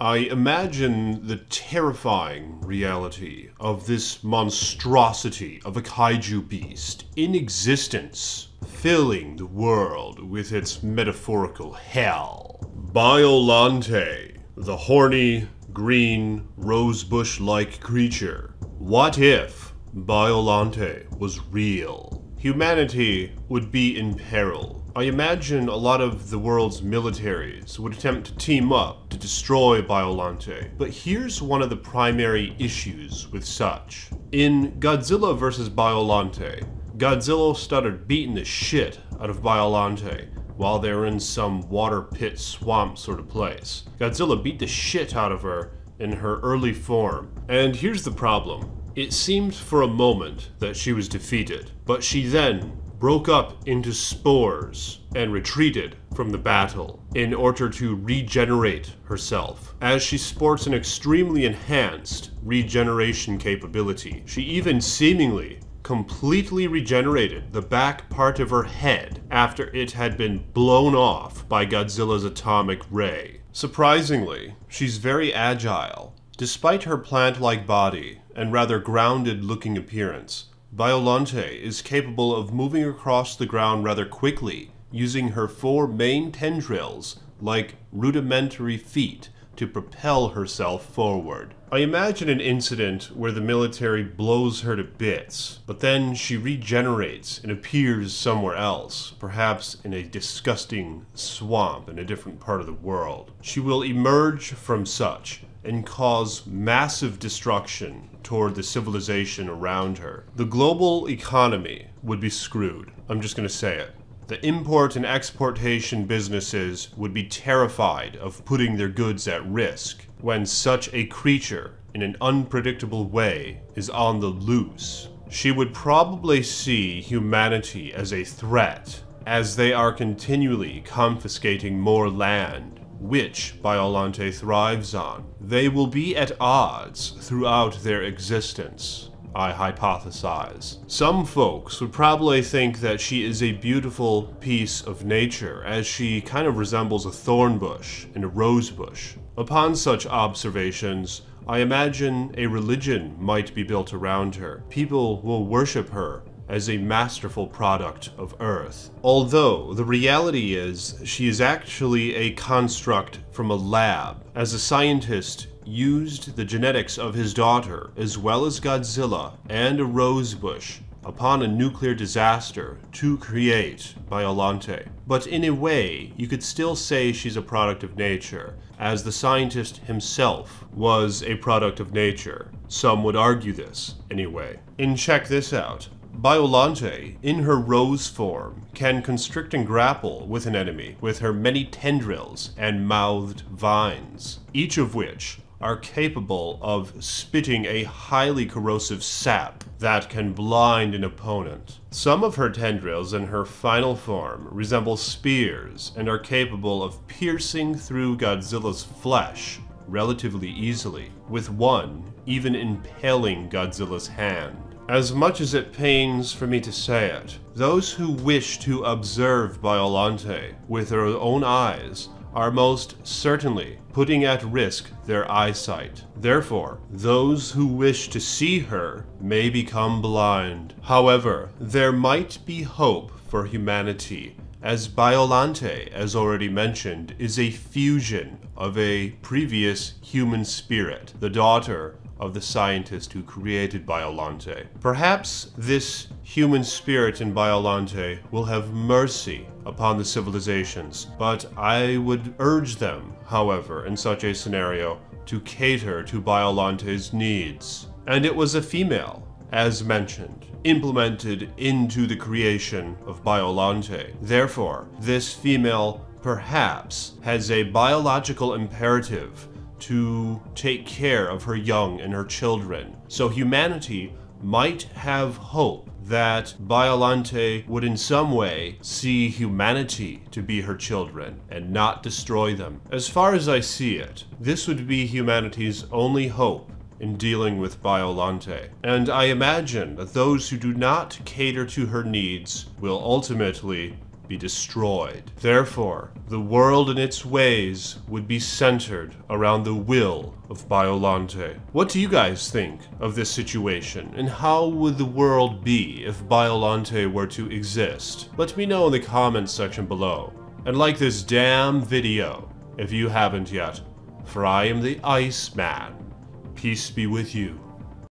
I imagine the terrifying reality of this monstrosity of a kaiju beast in existence, filling the world with its metaphorical hell. Biollante, the horny, green, rosebush-like creature. What if Biollante was real? Humanity would be in peril. I imagine a lot of the world's militaries would attempt to team up to destroy Biollante, but here's one of the primary issues with such. In Godzilla vs. Biollante, Godzilla started beating the shit out of Biollante while they were in some water pit swamp sort of place. Godzilla beat the shit out of her in her early form, and here's the problem. It seemed for a moment that she was defeated, but she then broke up into spores and retreated from the battle in order to regenerate herself. As she sports an extremely enhanced regeneration capability, she even seemingly completely regenerated the back part of her head after it had been blown off by Godzilla's atomic ray. Surprisingly, she's very agile. Despite her plant-like body and rather grounded-looking appearance, Biollante is capable of moving across the ground rather quickly, using her 4 main tendrils like rudimentary feet to propel herself forward. I imagine an incident where the military blows her to bits, but then she regenerates and appears somewhere else, perhaps in a disgusting swamp in a different part of the world. She will emerge from such and cause massive destruction toward the civilization around her. The global economy would be screwed. I'm just gonna say it. The import and exportation businesses would be terrified of putting their goods at risk when such a creature, in an unpredictable way, is on the loose. She would probably see humanity as a threat, as they are continually confiscating more land, which Biollante thrives on. They will be at odds throughout their existence, I hypothesize. Some folks would probably think that she is a beautiful piece of nature, as she kind of resembles a thorn bush and a rose bush. Upon such observations, I imagine a religion might be built around her. People will worship her as a masterful product of Earth. Although the reality is she is actually a construct from a lab, as a scientist used the genetics of his daughter, as well as Godzilla and a rosebush, upon a nuclear disaster to create Biollante. But in a way, you could still say she's a product of nature, as the scientist himself was a product of nature. Some would argue this, anyway. And check this out. Biollante, in her rose form, can constrict and grapple with an enemy with her many tendrils and mouthed vines, each of which are capable of spitting a highly corrosive sap that can blind an opponent. Some of her tendrils in her final form resemble spears and are capable of piercing through Godzilla's flesh relatively easily, with one even impaling Godzilla's hand. As much as it pains for me to say it, those who wish to observe Biollante with their own eyes are most certainly putting at risk their eyesight. Therefore, those who wish to see her may become blind. However, there might be hope for humanity, as Biollante, as already mentioned, is a fusion of a previous human spirit, the daughter of the scientist who created Biollante. Perhaps this human spirit in Biollante will have mercy upon the civilizations, but I would urge them, however, in such a scenario, to cater to Biollante's needs. And it was a female, as mentioned, implemented into the creation of Biollante. Therefore, this female perhaps has a biological imperative to take care of her young and her children. So humanity might have hope that Biollante would in some way see humanity to be her children and not destroy them. As far as I see it, this would be humanity's only hope in dealing with Biollante. And I imagine that those who do not cater to her needs will ultimately be destroyed. Therefore, the world and its ways would be centered around the will of Biollante. What do you guys think of this situation, and how would the world be if Biollante were to exist? Let me know in the comments section below. And like this damn video if you haven't yet, for I am the Iceman. Peace be with you.